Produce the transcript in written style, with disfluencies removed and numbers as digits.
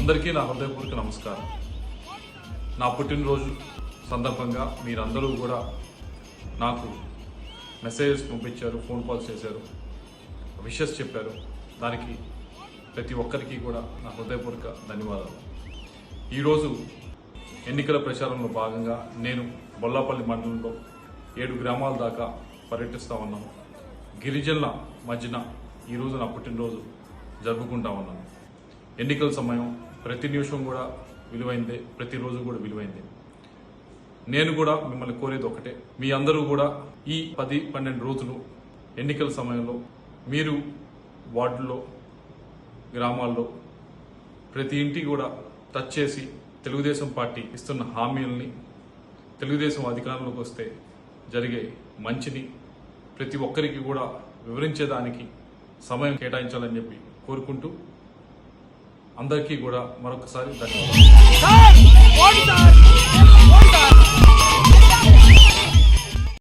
అందరికీ నా హృదయపూర్వక నమస్కారం. నా పుట్టినరోజు సందర్భంగా మీరందరూ కూడా నాకు మెసేజెస్ పంపించారు, ఫోన్ కాల్స్ చేశారు, విషెస్ చెప్పారు. దానికి ప్రతి ఒక్కరికి కూడా నా హృదయపూర్వక ధన్యవాదాలు. ఈరోజు ఎన్నికల ప్రచారంలో భాగంగా నేను బొల్లాపల్లి మండలంలో 7 గ్రామాల దాకా పర్యటిస్తూ ఉన్నాను. గిరిజనుల మధ్యన ఈరోజు నా పుట్టినరోజు జరుపుకుంటా ఉన్నాను. ఎన్నికల సమయం ప్రతి నిమిషం కూడా విలువైందే, ప్రతిరోజు కూడా విలువైందే. నేను కూడా మిమ్మల్ని కోరేది ఒకటే, మీ అందరూ కూడా ఈ 10-12 రోజులు ఎన్నికల సమయంలో మీరు వార్డుల్లో, గ్రామాల్లో ప్రతి ఇంటికి కూడా టచ్ చేసి తెలుగుదేశం పార్టీ ఇస్తున్న హామీలని, తెలుగుదేశం అధికారంలోకి వస్తే జరిగే మంచిని ప్రతి ఒక్కరికి కూడా వివరించేదానికి సమయం కేటాయించాలని చెప్పి కోరుకుంటూ అందరికీ కూడా మరొకసారి ధన్యవాదాలు.